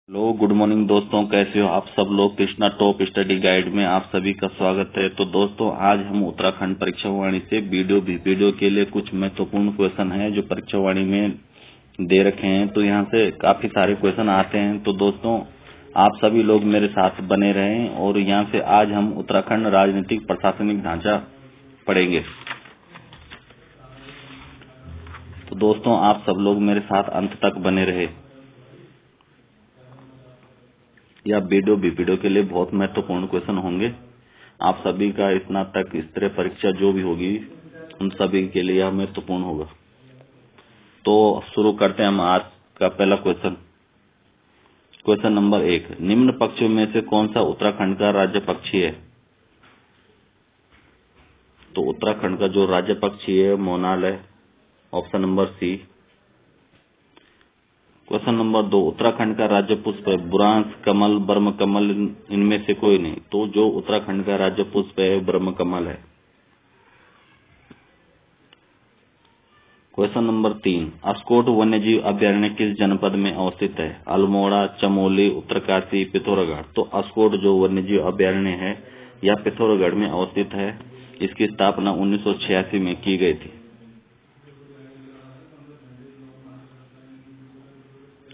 Hello, good morning दोस्तों। कैसे हो आप सब लोग। कृष्णा टॉप स्टडी गाइड में आप सभी का स्वागत है। तो दोस्तों, आज हम उत्तराखंड परीक्षा वाणी से वीडियो के लिए कुछ महत्वपूर्ण क्वेश्चन हैं जो परीक्षा वाणी में दे रखे हैं। तो यहाँ से काफी सारे क्वेश्चन आते हैं। तो दोस्तों, आप सभी लोग मेरे साथ बने रहें। और यहाँ से आज हम उत्तराखंड राजनीतिक प्रशासनिक ढांचा पढ़ेंगे। तो दोस्तों, आप सब लोग मेरे साथ अंत तक बने रहे। या वीडियो के लिए बहुत महत्वपूर्ण क्वेश्चन होंगे। आप सभी का स्नातक स्तरीय परीक्षा जो भी होगी उन सभी के लिए यह महत्वपूर्ण होगा। तो शुरू करते हैं हम आज का पहला क्वेश्चन। क्वेश्चन नंबर 1, निम्न पक्षियों में से कौन सा उत्तराखंड का राज्य पक्षी है। तो उत्तराखंड का जो राज्य पक्षी है मोनाल है। Option number C. Question number 2, Uttarakhand का राज्य पुष्प है बुरांश, कमल, ब्रह्म कमल, इनमें से कोई नहीं। तो जो उत्तराखंड का राज्य पुष्प है ब्रह्म कमल है। क्वेश्चन नंबर 3, अस्कोट वन्यजीव अभयारण्य किस जनपद में अवस्थित है। अल्मोड़ा, चमोली, उत्तरकाशी, पिथौरागढ़। तो अस्कोट जो वन्यजीव अभयारण्य है यह पिथौरागढ़ में अवस्थित है। इसकी स्थापना 1986 में की गई थी।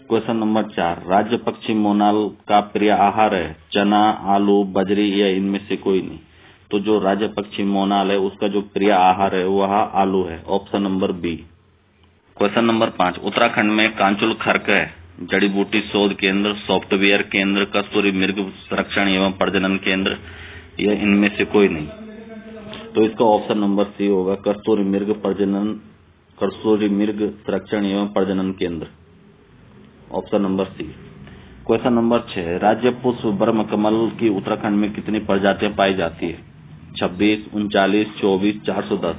क्वेश्चन नंबर 4, राज्य पक्षी मोनाल का प्रिय आहार है चना, आलू, बजरी या इनमें से कोई नहीं। तो जो राज्य पक्षी मोनाल है उसका जो प्रिय आहार है वह आलू है। Option number B. Question number 5, Uttarakhand में कांचुल खर्क है जड़ी बूटी शोध केंद्र, सॉफ्टवेयर केंद्र, कस्तूरी मृग संरक्षण एवं प्रजनन केंद्र या इनमें से कोई नहीं। तो इसका ऑप्शन नंबर सी होगा, कस्तूरी मृग संरक्षण एवं प्रजनन केंद्र। Option number C. Question number 6, राज्य पुष्प ब्रह्म कमल की उत्तराखंड में कितनी प्रजातियां पाई जाती है। 26, 39, 24, 410।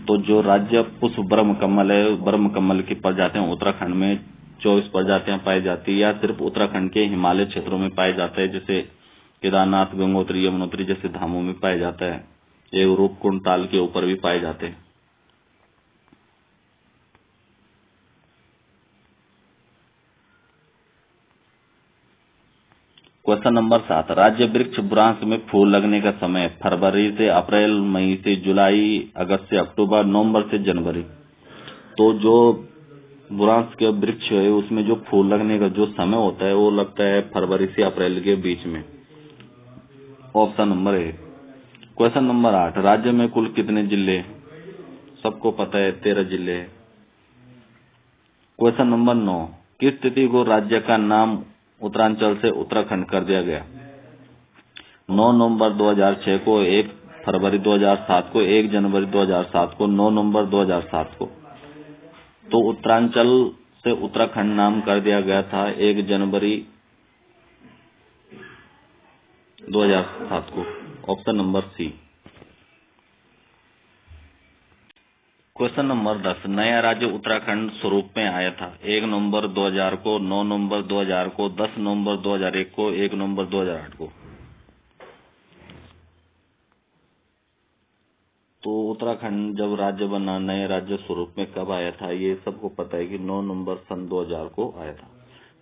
तो जो राज्य पुष्प ब्रह्म कमल है, ब्रह्म कमल की प्रजातियां उत्तराखंड में 24 प्रजातियां पाई जाती है। या सिर्फ उत्तराखंड के हिमालय क्षेत्रों में पाए जाते हैं, जैसे केदारनाथ, गंगोत्री, यमुनोत्री जैसे धामों में पाए जाता है। ये रूपकुंड ताल के ऊपर भी पाए जाते हैं। क्वेश्चन नंबर 7, राज्य वृक्ष बुरांश में फूल लगने का समय फरवरी से अप्रैल, मई से जुलाई, अगस्त से अक्टूबर, नवंबर से जनवरी। तो जो बुरांश के वृक्ष है उसमें जो फूल लगने का जो समय होता है वो लगता है फरवरी से अप्रैल के बीच में। Option number A. Question number 8, राज्य में कुल कितने जिले हैं। सबको पता है 13 जिले हैं। क्वेश्चन नंबर 9, किस तिथि को राज्य का नाम उत्तरांचल से उत्तराखंड कर दिया गया। 9 नवंबर 2006 को, 1 फरवरी 2007 को, 1 जनवरी 2007 को, 9 नवंबर 2007 को। तो उत्तरांचल से उत्तराखंड नाम कर दिया गया था 1 जनवरी 2007 को। Option number C. Question number 10, नया राज्य उत्तराखंड स्वरूप में आया था 1 नवंबर 2000 को, 9 नवंबर 2000 को, 10 नवंबर 2001 को, 1 नवंबर 2008 को। तो उत्तराखंड जब राज्य बना नए राज्य स्वरूप में कब आया था, ये सबको पता है कि 9 नवंबर सन 2000 को आया था।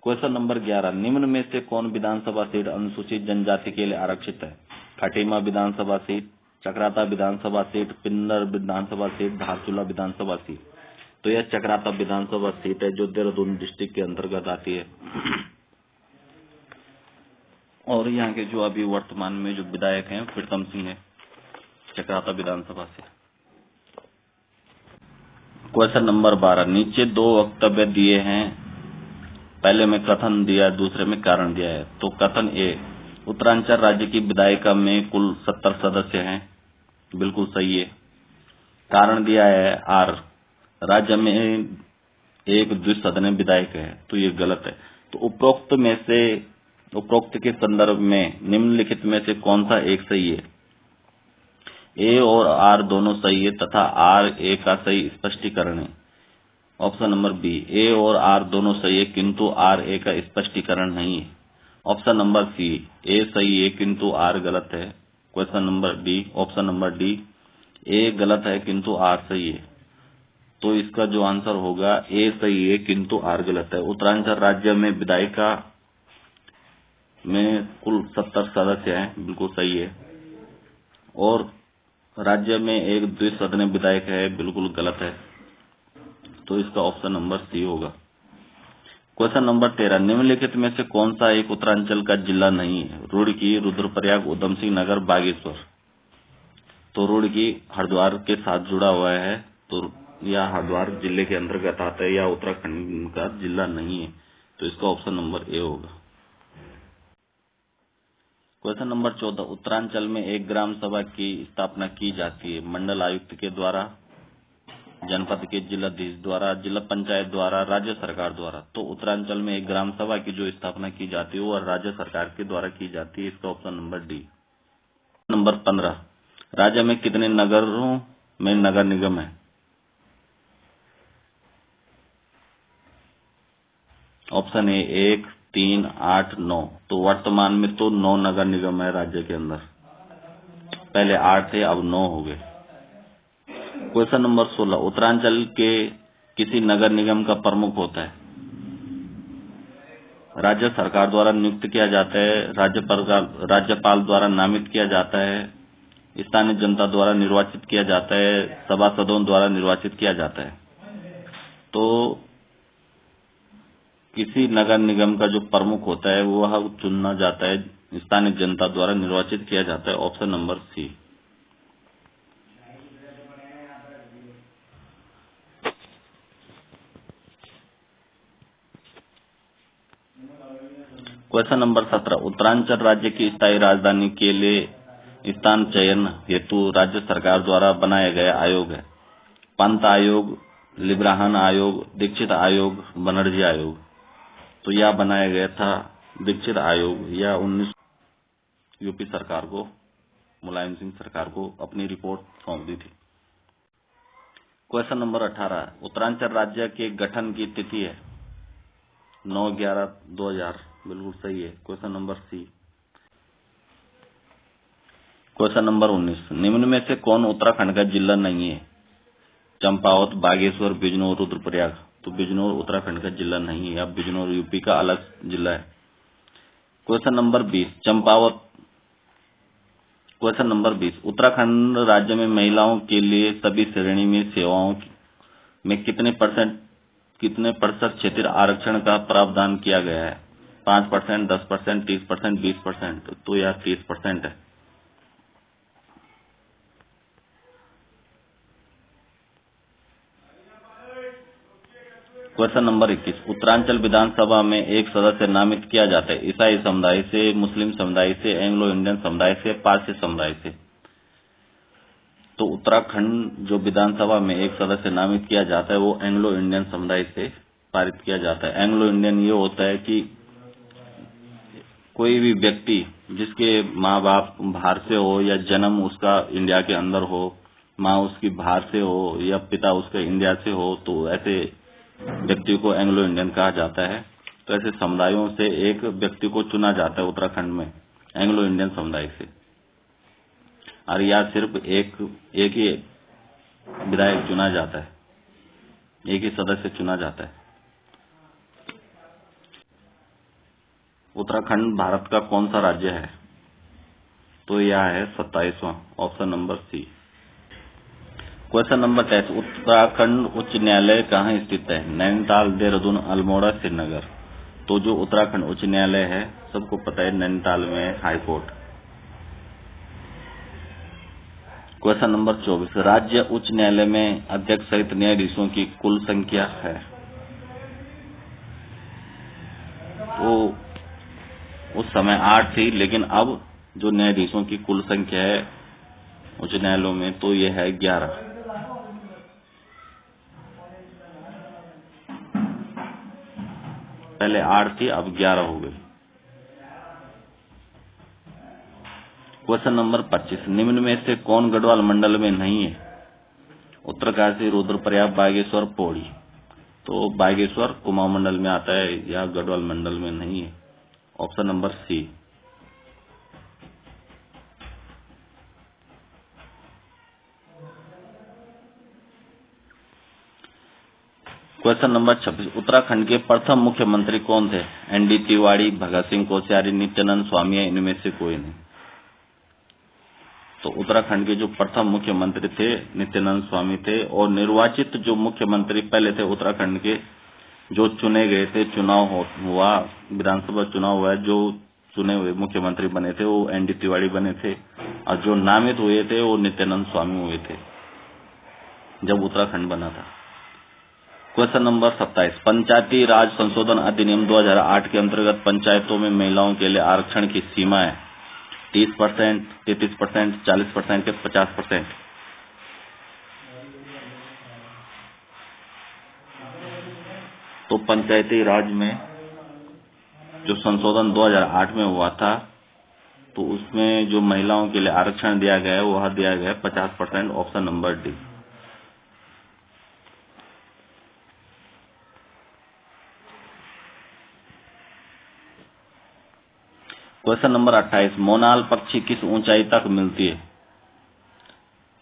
क्वेश्चन नंबर 11, निम्न में से कौन विधानसभा सीट अनुसूचित जनजाति के लिए आरक्षित है। खटीमा विधानसभा सीट, चक्राता विधानसभा सीट, पिंदर विधानसभा सीट, धारचूला विधानसभा सीट। तो यह चक्राता विधानसभा सीट है जो देहरादून डिस्ट्रिक्ट के अंतर्गत आती है। और यहाँ के जो अभी वर्तमान में जो विधायक हैं प्रीतम सिंह है चक्राता विधानसभा से। क्वेश्चन नंबर 12, नीचे 2 वक्तव्य दिए हैं, पहले में कथन दिया है, दूसरे में कारण दिया है। तो कथन ए, उत्तरांचल राज्य की विधायिका में कुल 70 सदस्य हैं, बिल्कुल सही है। कारण दिया है आर, राज्य में एक द्विसदनीय विधायक है, तो ये गलत है। तो उपरोक्त के संदर्भ में निम्नलिखित में से कौन सा एक सही है। ए और आर दोनों सही है तथा आर ए का सही स्पष्टीकरण है। ऑप्शन नंबर बी, ए और आर दोनों सही है किंतु आर ए का स्पष्टीकरण नहीं है। ऑप्शन नंबर सी, ए सही है किंतु आर गलत है। Question number D, option number D, A गलत है किंतु आर सही है। तो इसका जो आंसर होगा ए सही है किंतु आर गलत है। उत्तरांचल राज्य में विधायिका में कुल 70 सदस्य हैं, बिल्कुल सही है। और राज्य में एक द्विसदनीय विधायक है, बिल्कुल गलत है, तो इसका ऑप्शन नंबर सी होगा। क्वेश्चन नंबर 13, निम्नलिखित में से कौन सा एक उत्तरांचल का जिला नहीं है? रुड़की, रुद्रप्रयाग, उधम सिंह नगर, बागेश्वर। तो रुड़की हरिद्वार के साथ जुड़ा हुआ है, तो यह हरिद्वार जिले के अंतर्गत आता है या उत्तराखंड का जिला नहीं है, तो इसका ऑप्शन नंबर ए होगा। क्वेश्चन नंबर 14, उत्तरांचल में एक ग्राम सभा की स्थापना की जाती है? मंडल आयुक्त के द्वारा, जनपद के जिलाधीश द्वारा, जिला पंचायत द्वारा, राज्य सरकार द्वारा। तो उत्तरांचल में एक ग्राम सभा की जो स्थापना की जाती है वो राज्य सरकार के द्वारा की जाती है, इसका ऑप्शन नंबर डी। नंबर 15, राज्य में कितने नगरों में नगर निगम है? Option A 1, 3, 8, 9। तो वर्तमान में तो 9 नगर निगम है राज्य के अंदर, पहले 8 थे, अब 9 हो गए। क्वेश्चन नंबर 16, उत्तरांचल के किसी नगर निगम का प्रमुख होता है? राज्य सरकार द्वारा नियुक्त किया जाता है, राज्यपाल द्वारा नामित किया जाता है, स्थानीय जनता द्वारा निर्वाचित किया जाता है, सभासदों द्वारा निर्वाचित किया जाता है। तो किसी नगर निगम का जो प्रमुख होता है वह चुना जाता है, स्थानीय जनता द्वारा निर्वाचित किया जाता है, option number C. Question number 17, Uttaranchal राज्य की स्थायी राजधानी के लिए स्थान चयन हेतु राज्य सरकार द्वारा बनाया गया आयोग है? पंत आयोग, लिब्राहन आयोग, दीक्षित आयोग, बनर्जी आयोग। तो यह बनाया गया था दीक्षित आयोग, या 19 यूपी सरकार को, मुलायम सिंह सरकार को अपनी रिपोर्ट सौंप दी थी। क्वेश्चन नंबर 18, उत्तरांचल राज्य के गठन की तिथि है? 9/11/2000, बिल्कुल सही है, question number C. Question number 19, निम्न में से कौन उत्तराखंड का जिला नहीं है? चंपावत, बागेश्वर, बिजनौर, रुद्रप्रयाग। तो बिजनौर उत्तराखंड का जिला नहीं है, अब बिजनौर यूपी का अलग जिला है। Question number 20, Champawat. Question number 20, Uttarakhand राज्य में महिलाओं के लिए सभी श्रेणी में सेवाओं में कितने प्रतिशत क्षेत्रीय आरक्षण का प्रावधान किया गया है? 5%, 10%, 30%, 20%। तो यह 30% है। क्वेश्चन नंबर 21, उत्तरांचल विधानसभा में एक सदस्य नामित किया जाता है? ईसाई समुदाय से, मुस्लिम समुदाय से, एंग्लो इंडियन समुदाय से, पारसी समुदाय से। तो उत्तराखंड जो विधानसभा में एक सदस्य नामित किया जाता है वो एंग्लो इंडियन समुदाय से पारित किया जाता है। एंग्लो इंडियन ये होता है कि कोई भी व्यक्ति जिसके माँ बाप बाहर से हो या जन्म उसका इंडिया के अंदर हो, माँ उसकी बाहर से हो या पिता उसका इंडिया से हो, तो ऐसे व्यक्ति को एंग्लो इंडियन कहा जाता है। तो ऐसे समुदायों से एक व्यक्ति को चुना जाता है उत्तराखंड में एंग्लो इंडियन समुदाय से, और या सिर्फ एक ही विधायक चुना जाता है, एक ही सदस्य चुना जाता है। उत्तराखंड भारत का कौन सा राज्य है? तो यह है 27वां, option number C. Question number 23, Uttarakhand उच्च न्यायालय कहाँ स्थित है? नैनीताल, देहरादून, अल्मोड़ा, श्रीनगर। तो जो उत्तराखंड उच्च न्यायालय है सबको पता है नैनीताल में हाई कोर्ट। क्वेश्चन नंबर 24, राज्य उच्च न्यायालय में अध्यक्ष सहित न्यायाधीशों की कुल संख्या है? तो उस समय 8 थी, लेकिन अब जो न्यायाधीशों की कुल संख्या है उच्च न्यायालयों में तो ये है 11। पहले 8 थी, अब 11 हो गई। क्वेश्चन नंबर 25, निम्न में से कौन गढ़वाल मंडल में नहीं है? उत्तरकाशी, रुद्रप्रयाग, बागेश्वर, पौड़ी। तो बागेश्वर कुमाऊं मंडल में आता है या गढ़वाल मंडल में नहीं है, option number C. Question number 26, Uttarakhand के प्रथम मुख्यमंत्री कौन थे? एनडी तिवारी, भगत सिंह कोश्यारी, नित्यानंद स्वामी या इनमें से कोई नहीं। तो उत्तराखंड के जो प्रथम मुख्यमंत्री थे नित्यानंद स्वामी थे, और निर्वाचित जो मुख्यमंत्री पहले थे उत्तराखंड के, जो चुने गए थे, चुनाव हुआ, विधानसभा चुनाव हुआ, जो चुने हुए मुख्यमंत्री बने थे वो एनडी तिवारी बने थे, और जो नामित हुए थे वो नित्यानंद स्वामी हुए थे जब उत्तराखंड बना था। क्वेश्चन नंबर 27, पंचायती राज संशोधन अधिनियम 2008 के अंतर्गत पंचायतों में महिलाओं के लिए आरक्षण की सीमा है 30%, 33%, 40% के 50%। तो पंचायती राज में जो संशोधन 2008 में हुआ था, तो उसमें जो महिलाओं के लिए आरक्षण दिया गया है वह दिया गया है 50%, option number D. Question number 28, मोनाल पक्षी किस ऊंचाई तक मिलती है?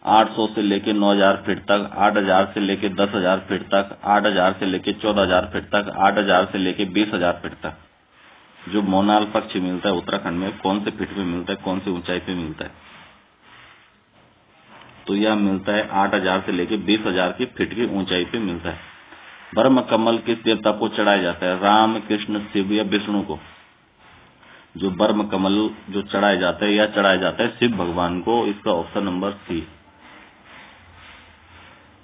800 से लेकर 9000 फीट तक, 8000 से लेकर 10000 फीट तक, 8000 से लेकर 14000 फीट तक, 8000 से लेकर 20000 फीट तक। जो मोनाल पक्षी मिलता है उत्तराखंड में कौन से फीट पे मिलता है, कौन सी ऊंचाई पे मिलता है? तो यह मिलता है 8000 से लेकर 20000 की फीट की ऊंचाई पे मिलता है। ब्रह्म कमल किस देवता को चढ़ाया जाता है? राम, कृष्ण, शिव या विष्णु को? जो ब्रह्म कमल जो चढ़ाया जाता है, यह चढ़ाया जाता है शिव भगवान को। इसका option number C.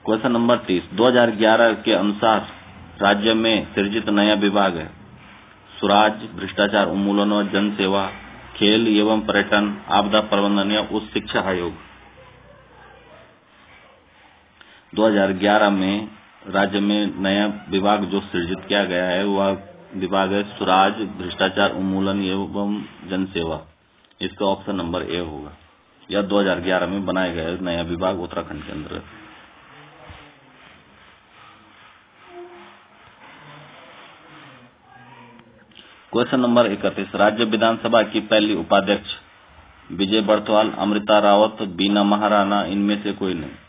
Question number 30, 2011 के अनुसार राज्य में सृजित नया विभाग है स्वराज, भ्रष्टाचार उन्मूलन और जन सेवा, खेल एवं पर्यटन, आपदा प्रबंधन या उच्च शिक्षा आयोग। 2011 में राज्य में नया विभाग जो सृजित किया गया है वह विभाग है स्वराज, भ्रष्टाचार उन्मूलन एवं जन सेवा। इसका ऑप्शन नंबर ए होगा। यह 2011 में बनाया गया है नया विभाग उत्तराखंड के अंतर्गत। क्वेश्चन नंबर 31, राज्य विधानसभा की पहली उपाध्यक्ष विजय बर्थवाल, अमृता रावत, बीना महाराणा, इनमें से कोई नहीं।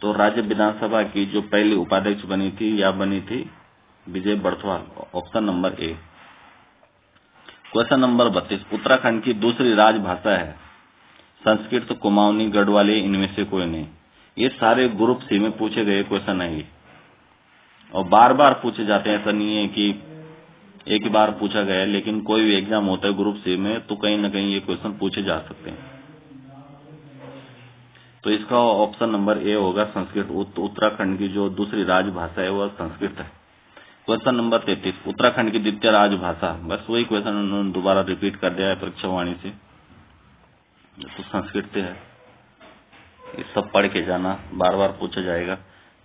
तो राज्य विधानसभा की जो पहली उपाध्यक्ष बनी थी या बनी थी Vijay Barthwal, option number A. Question number 32, Uttarakhand की दूसरी राजभाषा है संस्कृत, कुमाऊनी, गढ़वाली, इनमें से कोई नहीं। ये सारे ग्रुप सी में पूछे गए क्वेश्चन है ये, और बार बार पूछे जाते हैं। ऐसा नहीं है कि एक ही बार पूछा गया है, लेकिन कोई भी एग्जाम होता है ग्रुप सी में तो कहीं न कहीं ये क्वेश्चन पूछे जा सकते हैं। तो इसका ऑप्शन नंबर ए होगा संस्कृत। उत्तराखंड की जो दूसरी राजभाषा है वह संस्कृत है। क्वेश्चन नंबर 33, उत्तराखंड की द्वितीय राजभाषा, बस वही क्वेश्चन उन्होंने दोबारा रिपीट कर दिया है परीक्षा वाणी से, तो संस्कृत है। ये सब पढ़ के जाना, बार बार पूछा जाएगा।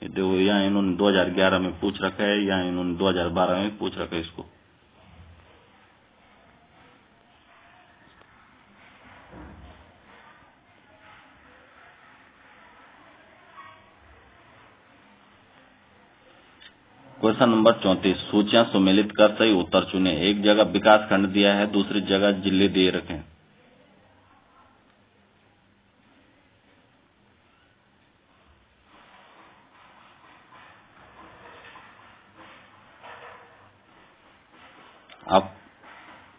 या इन्होंने 2011 में पूछ रखा है या इन्होंने 2012 में पूछ रखा है इसको। क्वेश्चन नंबर 34, सूचियां सुमेलित कर सही उत्तर चुने। एक जगह विकास खंड दिया है, दूसरी जगह जिले दिए रखे। अब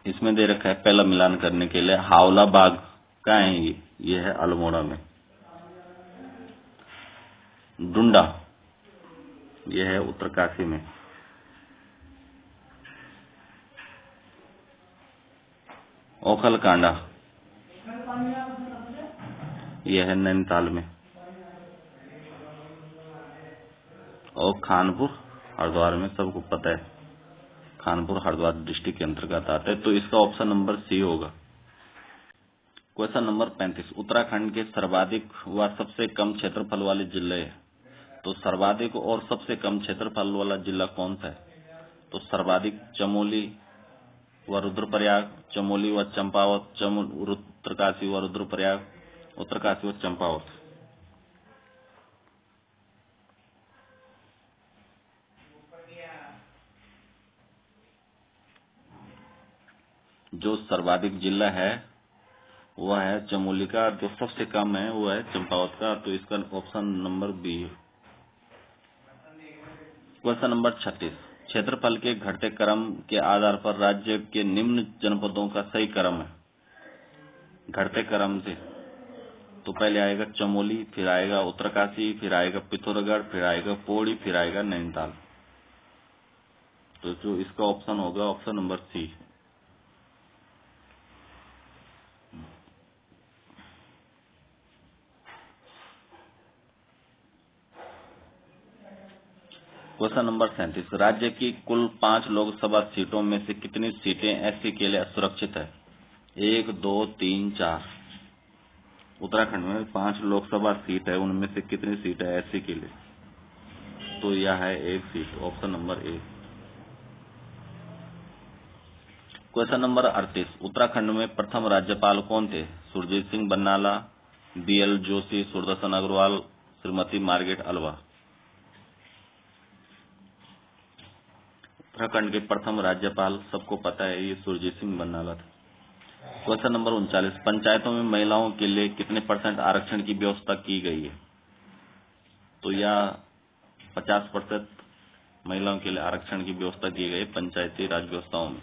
इसमें दे रखा है पहला मिलान करने के लिए हावला बाग का है ये है अल्मोड़ा में। डुंडा ये है उत्तरकाशी में। ओखलकांडा ये है नैनीताल में। और खानपुर हरिद्वार में, सबको पता है खानपुर हरिद्वार डिस्ट्रिक्ट के अंतर्गत आता है। तो इसका ऑप्शन नंबर सी होगा। क्वेश्चन नंबर 35, उत्तराखंड के सर्वाधिक व सबसे कम क्षेत्रफल वाले जिले है। तो सर्वाधिक और सबसे कम क्षेत्रफल वाला जिला कौन सा है? तो सर्वाधिक चमोली व रुद्रप्रयाग, चमोली व चंपावत, उत्तरकाशी व रुद्रप्रयाग, उत्तरकाशी व चंपावत। जो सर्वाधिक जिला है वह है चमोली का, जो सबसे कम है वो है चंपावत का, तो इसका ऑप्शन नंबर बी है। क्वेश्चन नंबर 36, क्षेत्रफल के घटते क्रम के आधार पर राज्य के निम्न जनपदों का सही क्रम है। घटते क्रम से तो पहले आएगा चमोली, फिर आएगा उत्तरकाशी, फिर आएगा पिथौरागढ़, फिर आएगा पौड़ी, फिर आएगा नैनीताल। तो जो इसका ऑप्शन होगा option number C. Question number 37, राज्य की कुल 5 लोकसभा सीटों में से कितनी सीटें एससी के लिए सुरक्षित है? 1, 2, 3, 4। उत्तराखंड में 5 लोकसभा सीट है, उनमें से कितनी सीट है एससी के लिए? तो यह है 1 seat, option number A. Question number 38, Uttarakhand में प्रथम राज्यपाल कौन थे? Surjit Singh Barnala, BL Joshi, Sudarshan Agarwal, Shrimati Margaret Alva. उत्तराखंड के प्रथम राज्यपाल सबको पता है, ये सुरजीत सिंह बन्नाला थे। क्वेश्चन नंबर 39, पंचायतों में महिलाओं के लिए कितने % आरक्षण की व्यवस्था की गई है? तो यह 50% महिलाओं के लिए आरक्षण की व्यवस्था की गई पंचायती राज व्यवस्थाओं में।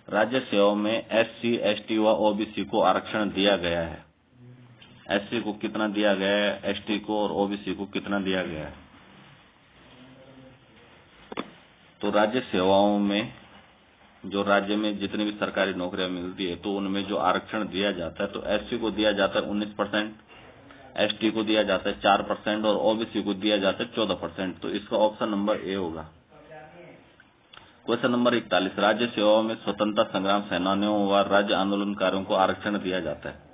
राज्य सेवाओं में एससी, एसटी व ओबीसी को आरक्षण दिया गया है। एससी को कितना दिया गया है, एसटी को और ओबीसी को कितना दिया गया है? तो राज्य सेवाओं में जो राज्य में जितनी भी सरकारी नौकरियां मिलती है तो उनमें जो आरक्षण दिया जाता है, तो एससी को दिया जाता है 19%, एसटी को दिया जाता है 4% और ओबीसी को दिया जाता है 14%। तो इसका ऑप्शन नंबर ए होगा। क्वेश्चन नंबर 41, राज्य सेवाओं में स्वतंत्रता संग्राम सेनानियों व राज्य आंदोलनकारियों को आरक्षण दिया जाता है।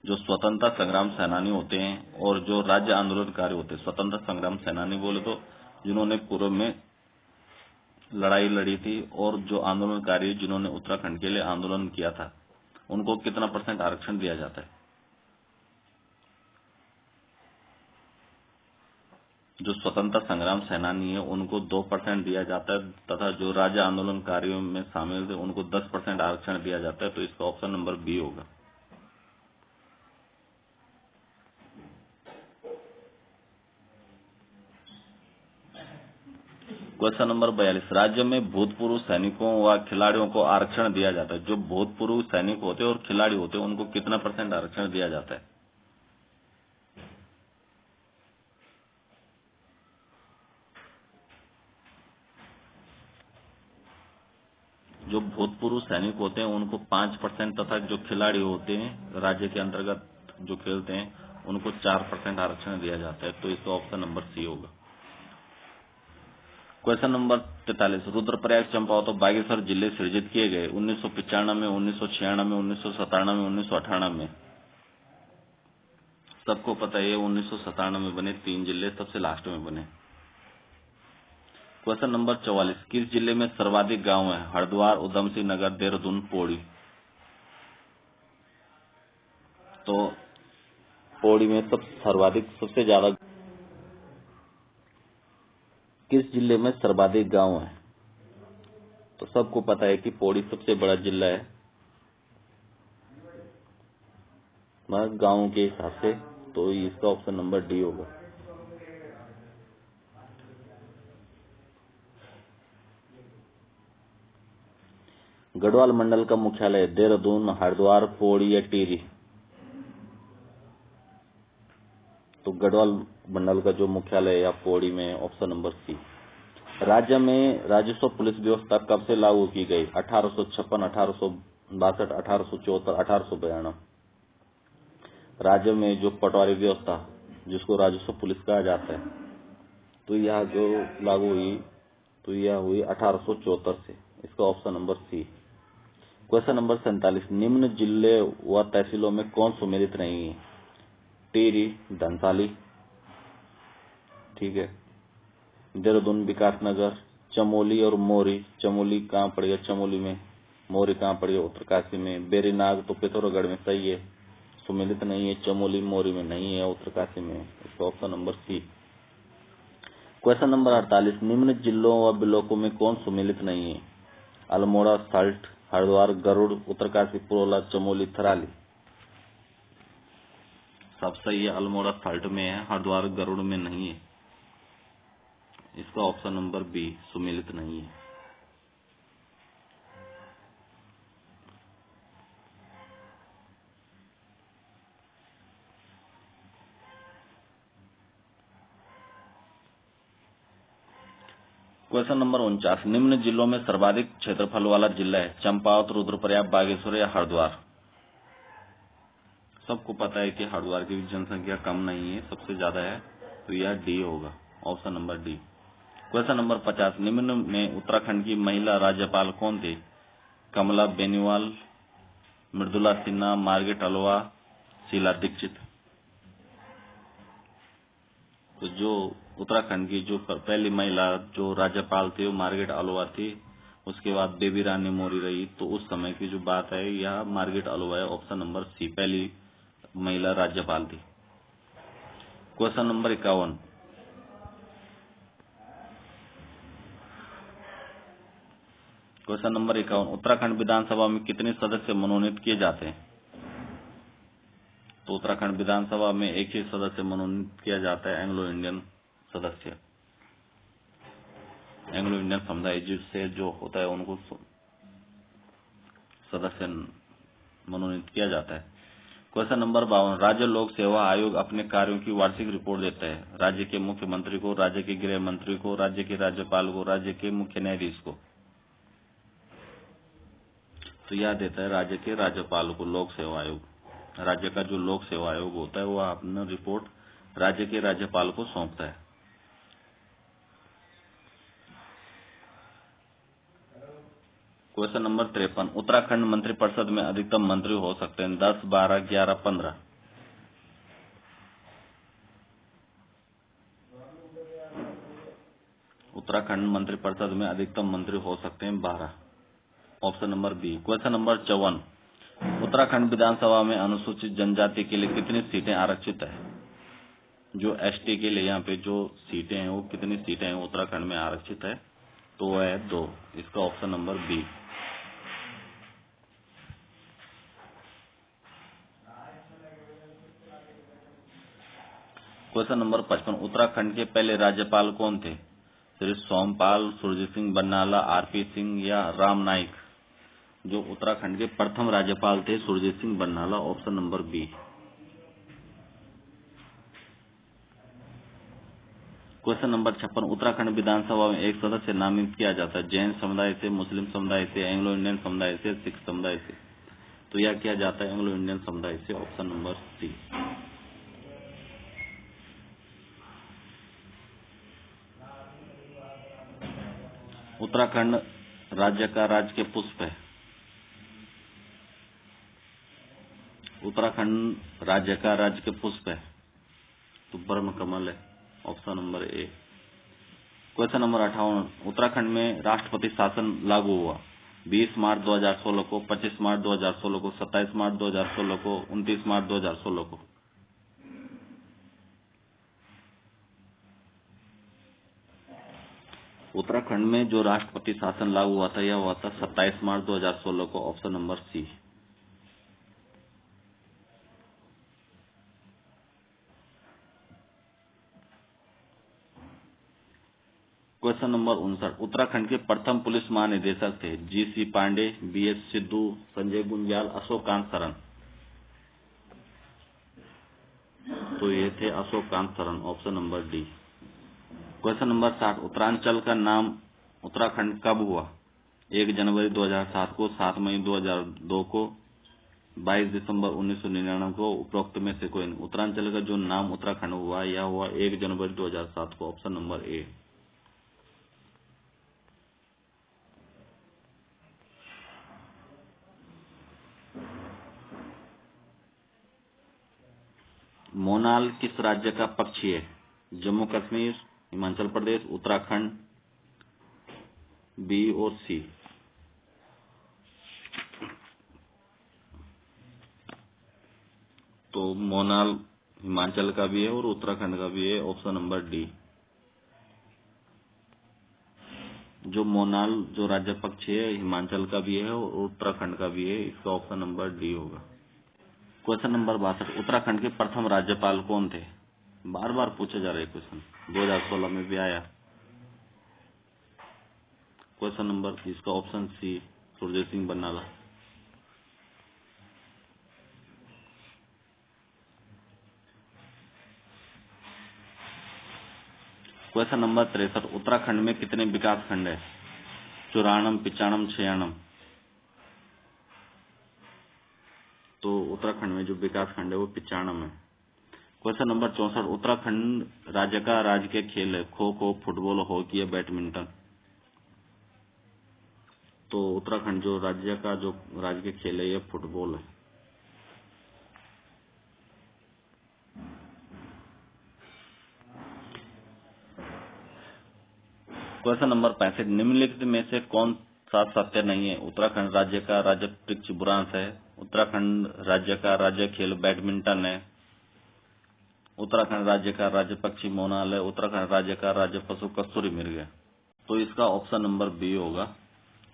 जो स्वतंत्रता संग्राम सेनानी होते हैं और जो राज्य आंदोलनकारी होते हैं, स्वतंत्रता संग्राम सेनानी बोले तो जिन्होंने पूर्व में लड़ाई लड़ी थी, और जो आंदोलनकारी जिन्होंने उत्तराखंड के लिए आंदोलन किया था, उनको कितना % आरक्षण दिया जाता है? जो स्वतंत्रता संग्राम सेनानी है उनको 2% दिया जाता है, तथा जो राज्य आंदोलनकारियों में शामिल थे उनको 10% आरक्षण दिया जाता है। तो इसका ऑप्शन नंबर बी होगा। क्वेश्चन नंबर 42, राज्य में भूतपूर्व सैनिकों व खिलाड़ियों को आरक्षण दिया जाता है। जो भूतपूर्व सैनिक होते हैं और खिलाड़ी होते हैं उनको कितना % आरक्षण दिया जाता है? जो भूतपूर्व सैनिक होते हैं उनको 5% तथा जो खिलाड़ी होते हैं राज्य के अंतर्गत जो खेलते हैं उनको 4% आरक्षण दिया जाता है। तो इसका ऑप्शन नंबर सी होगा। क्वेश्चन नंबर 43, रुद्रप्रयाग, चंपावत और बागेश्वर जिले सृजित किए गए 1995 में, 1996 में, 1997 में, 1998 में। सबको पता है 1997 में बने 3 जिले, सबसे लास्ट में बने। क्वेश्चन नंबर 44, किस जिले में सर्वाधिक गांव है? हरिद्वार, उधमसिंह नगर, देहरादून, पौड़ी। तो पौड़ी में सर्वाधिक सबसे ज्यादा किस जिले में सर्वाधिक गांव है? तो सबको पता है कि पौड़ी सबसे बड़ा जिला है गांव के हिसाब से, तो इसका ऑप्शन नंबर डी होगा। गढ़वाल मंडल का मुख्यालय देहरादून, हरिद्वार, पौड़ी या टिहरी? तो गढ़वाल मंडल का जो मुख्यालय है या पौड़ी में, ऑप्शन नंबर सी। राज्य में राजस्व पुलिस व्यवस्था कब से लागू की गई? 1856, 1862, 1874, 1892। राज्य में जो पटवारी व्यवस्था जिसको राजस्व पुलिस कहा जाता है, तो यह जो लागू हुई तो यह हुई 1874 से। इसका option number C. Question number 47, निम्न जिले व तहसीलों में कौन सम्मिलित नहीं है? टिहरी, धनसाली, ठीक है, देहरादून, विकासनगर, चमोली और मोरी। चमोली कहाँ पड़ेगा? चमोली में। मोरी कहाँ पड़ेगा? उत्तरकाशी में। बेरीनाग तो पिथौरागढ़ में, सही है, सम्मिलित नहीं है। चमोली मोरी में नहीं है, उत्तरकाशी में। इसका option number C. Question number 48, निम्न जिलों व ब्लॉकों में कौन सम्मिलित नहीं है? अल्मोड़ा, सल्ट, हरिद्वार, गरुड़, उत्तरकाशी, पुरोला, चमोली, थराली। सब सही है, अल्मोड़ा सल्ट में है, हरिद्वार गरुड़ में नहीं है। इसका ऑप्शन नंबर बी सम्मिलित नहीं है। क्वेश्चन नंबर 49, निम्न जिलों में सर्वाधिक क्षेत्रफल वाला जिला है? चंपावत, रुद्रप्रयाग, बागेश्वर या हरिद्वार। सबको पता है कि हरिद्वार की जनसंख्या कम नहीं है, सबसे ज्यादा है, तो यह डी होगा, option number D. Question number 50, निम्न में उत्तराखंड की महिला राज्यपाल कौन थे? कमला बेनीवाल, मृदुला सिन्हा, मार्गरेट अल्वा, शीला दीक्षित। तो जो उत्तराखंड की जो पहली महिला जो राज्यपाल थी वो मार्गरेट अल्वा थी। उसके बाद बेबी रानी मौर्य रही। तो उस समय की जो बात है यह मार्गरेट अल्वा है, ऑप्शन नंबर सी पहली महिला राज्यपाल थी। Question number 51, question number 51, Uttarakhand विधानसभा में कितने सदस्य मनोनीत किए जाते हैं? तो उत्तराखंड विधानसभा में एक ही सदस्य मनोनीत किया जाता है, एंग्लो इंडियन सदस्य। एंग्लो इंडियन समुदाय जिससे जो होता है उनको सदस्य मनोनीत किया जाता है। क्वेश्चन नंबर 52, राज्य लोक सेवा आयोग अपने कार्यों की वार्षिक रिपोर्ट देता है? राज्य के मुख्यमंत्री को, राज्य के गृह मंत्री को, राज्य के राज्यपाल को, राज्य के मुख्य न्यायाधीश को। तो यह देता है राज्य के राज्यपाल को लोक सेवा आयोग। राज्य का जो लोक सेवा आयोग होता है वह अपना रिपोर्ट राज्य के राज्यपाल को सौंपता है। क्वेश्चन नंबर 53, उत्तराखंड मंत्रिपरिषद में अधिकतम मंत्री हो सकते हैं? 10, 12, 11, 15। उत्तराखंड मंत्रिपरिषद में अधिकतम मंत्री हो सकते हैं 12, option number B. Question number 54, Uttarakhand विधानसभा में अनुसूचित जनजाति के लिए कितनी सीटें आरक्षित है? जो एसटी के लिए यहाँ पे जो सीटें हैं वो कितनी सीटें हैं उत्तराखंड में आरक्षित है? तो वह है 2, इसका option number B. Question number 55, Uttarakhand के पहले राज्यपाल कौन थे? श्री सोमपाल, सुरजीत सिंह बन्नाला, आरपी सिंह या राम नाईक। जो उत्तराखंड के प्रथम राज्यपाल थे Surjit Singh Barnala, option number B. Question number 56, Uttarakhand विधानसभा में एक सदस्य नामित किया जाता है? जैन समुदाय से, मुस्लिम समुदाय से, एंग्लो इंडियन समुदाय से, सिख समुदाय से। तो यह किया जाता है एंग्लो इंडियन समुदाय से, ऑप्शन नंबर सी। उत्तराखंड राज्य का राजकीय पुष्प है? उत्तराखंड राज्य का राजकीय पुष्प है तो ब्रह्म कमल है, option number A. Question number 58, Uttarakhand में राष्ट्रपति शासन लागू हुआ? 20 मार्च 2016 को, 25 मार्च 2016 को, 27 मार्च 2016 को, 29 मार्च 2016 को। उत्तराखंड में जो राष्ट्रपति शासन लागू हुआ था यह हुआ था 27 मार्च 2016 को, option number C. Question number 59, Uttarakhand के प्रथम पुलिस महानिदेशक थे? GC Pandey, BS Sidhu, Sanjay Gunjal, Ashok Kant Saran. तो ये थे Ashok Kant Saran, option number D. Question number 60, Uttaranchal का नाम उत्तराखंड कब हुआ? 1 जनवरी 2007 को, 7 मई 2002 को, 22 दिसंबर 1999 को, उपरोक्त में से कोई नहीं। उत्तरांचल का जो नाम उत्तराखंड हुआ यह हुआ 1 जनवरी 2007 को, ऑप्शन नंबर ए। मोनाल किस राज्य का पक्षी है? जम्मू कश्मीर, हिमाचल प्रदेश, उत्तराखंड, बी और सी। तो मोनाल हिमाचल का भी है और उत्तराखंड का भी है, ऑप्शन नंबर डी। जो मोनाल जो राज्य पक्ष है हिमाचल का भी है और उत्तराखंड का भी है, इसका ऑप्शन नंबर डी होगा। क्वेश्चन नंबर 62, उत्तराखंड के प्रथम राज्यपाल कौन थे? बार बार पूछे जा रहे क्वेश्चन, 2016 में भी आया। क्वेश्चन नंबर 30 का option C Surjay Singh Barnala. Question number 63, Uttarakhand में कितने विकास खंड है? 94, 95, 96। तो उत्तराखंड में जो विकास खंड है वो 95 है। क्वेश्चन नंबर 64, उत्तराखंड राज्य का राजकीय खेल है खो खो, फुटबॉल, हॉकी या बैडमिंटन? तो उत्तराखंड जो राज्य का जो राजकीय खेल है ये फुटबॉल है। क्वेश्चन नंबर 65, निम्नलिखित में से कौन सा सत्य नहीं है? उत्तराखंड राज्य का राज्य वृक्ष बुरांश है, उत्तराखंड राज्य का राज्य खेल बैडमिंटन है, उत्तराखंड राज्य का राज्य पक्षी मोनाल है, उत्तराखंड राज्य का राज्य पशु कस्तूरी मृग है। तो इसका ऑप्शन नंबर बी होगा,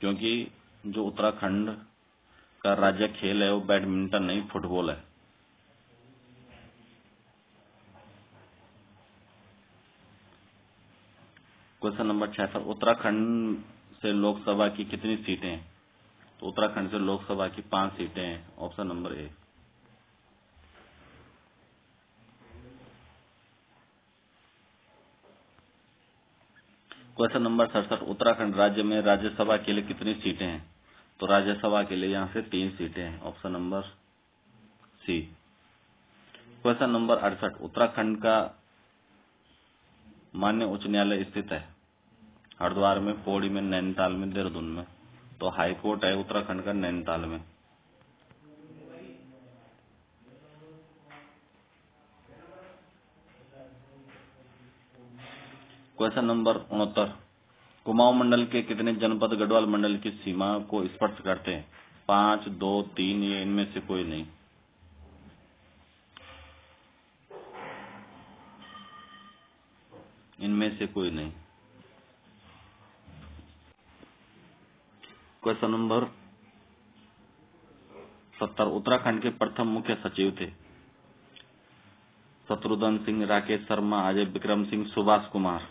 क्योंकि जो उत्तराखंड का राज्य खेल है वो बैडमिंटन नहीं फुटबॉल है। क्वेश्चन नंबर 66, उत्तराखंड से लोकसभा की कितनी सीटें हैं? तो उत्तराखंड से लोकसभा की 5 सीटें हैं, option number A. Question number 67, Uttarakhand राज्य में राज्यसभा के लिए कितनी सीटें हैं? तो राज्यसभा के लिए यहाँ से 3 सीटें हैं, option number C. Question number 68, Uttarakhand का मान्य उच्च न्यायालय स्थित है? हरिद्वार में, पौड़ी में, नैनीताल में, देहरादून में? तो हाई कोर्ट है उत्तराखंड का नैनीताल में। क्वेश्चन नंबर 69, कुमाऊं मंडल के कितने जनपद गढ़वाल मंडल की सीमा को स्पर्श करते हैं? 5, 2, 3 या इनमें से कोई नहीं? इनमें से कोई नहीं। क्वेश्चन नंबर 70, उत्तराखंड के प्रथम मुख्य सचिव थे? शत्रुघ्न सिंह, राकेश शर्मा, अजय विक्रम सिंह, सुभाष कुमार?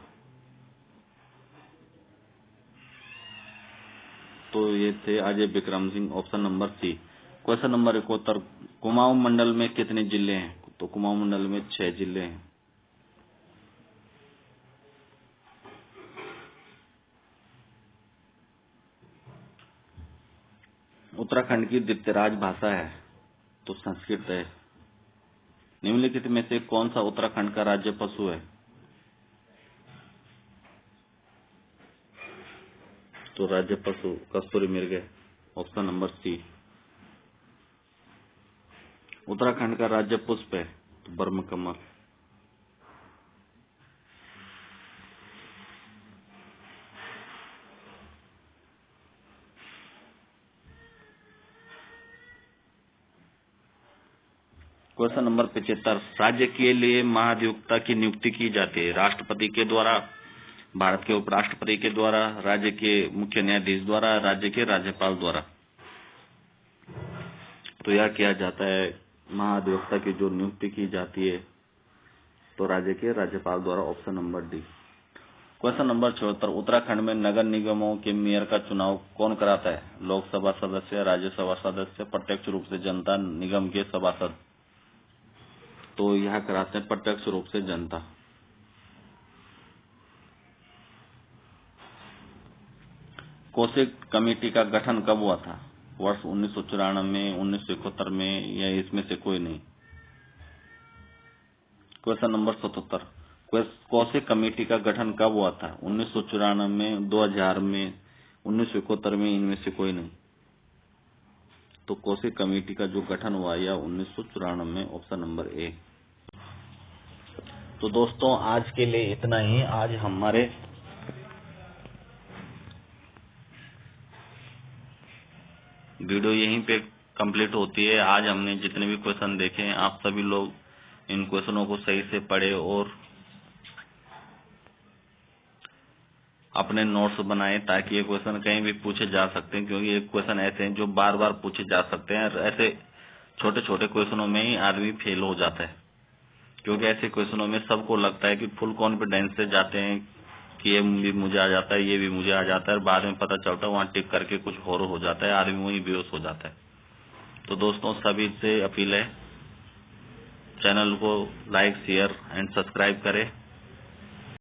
तो ये थे Ajay Vikram Singh, option number C. Question number 71, Kumaon मंडल में कितने जिले हैं? तो कुमाऊं मंडल में 6 जिले हैं। उत्तराखंड की द्वितीय राजभाषा है तो संस्कृत है। निम्नलिखित में से कौन सा उत्तराखंड का राज्य पशु है? तो राज्य पशु कस्तूरी मृग है, ऑप्शन नंबर सी। उत्तराखंड का राज्य पुष्प है तो बर्म कमल। क्वेश्चन नंबर 75, राज्य के लिए महाधिवक्ता की नियुक्ति की जाती है? राष्ट्रपति के द्वारा, भारत के उपराष्ट्रपति के द्वारा, राज्य के मुख्य न्यायाधीश द्वारा, राज्य के राज्यपाल द्वारा? तो यह किया जाता है, महाधिवक्ता की जो नियुक्ति की जाती है तो राज्य के राज्यपाल द्वारा, option number D. Question number 74, Uttarakhand में नगर निगमों के मेयर का चुनाव कौन कराता है? लोकसभा सदस्य, राज्यसभा सदस्य, प्रत्यक्ष रूप से जनता, निगम के सभासद? तो यह कराते हैं प्रत्यक्ष रूप से जनता। कौशिक कमेटी का गठन कब हुआ था? वर्ष 1994 में, 1971 में या इसमें से कोई नहीं? क्वेश्चन नंबर 77, कौशिक कमेटी का गठन कब हुआ था? 1994 में, 2000 में, 1971 में, इनमें से कोई नहीं? तो कौशिक कमेटी का जो गठन हुआ या 1994 में, ऑप्शन नंबर ए। तो दोस्तों आज के लिए इतना ही। आज हमारे वीडियो यहीं पे कंप्लीट होती है। आज हमने जितने भी क्वेश्चन देखे हैं, आप सभी लोग इन क्वेश्चनों को सही से पढ़े और अपने नोट्स बनाएं ताकि ये क्वेश्चन कहीं भी पूछे जा सकते हैं, क्योंकि ये क्वेश्चन ऐसे हैं जो बार बार पूछे जा सकते हैं। ऐसे छोटे छोटे क्वेश्चनों में ही आदमी फेल हो जाता है, क्योंकि ऐसे क्वेश्चनों में सबको लगता है कि फुल कॉन्फिडेंस से जाते हैं कि ये भी मुझे आ जाता है, ये भी मुझे आ जाता है, और बाद में पता चलता है वहाँ टिक करके कुछ और हो जाता है, आदमी वहीं बेहोश हो जाता है। तो दोस्तों सभी से अपील है, चैनल को लाइक शेयर एंड सब्सक्राइब करें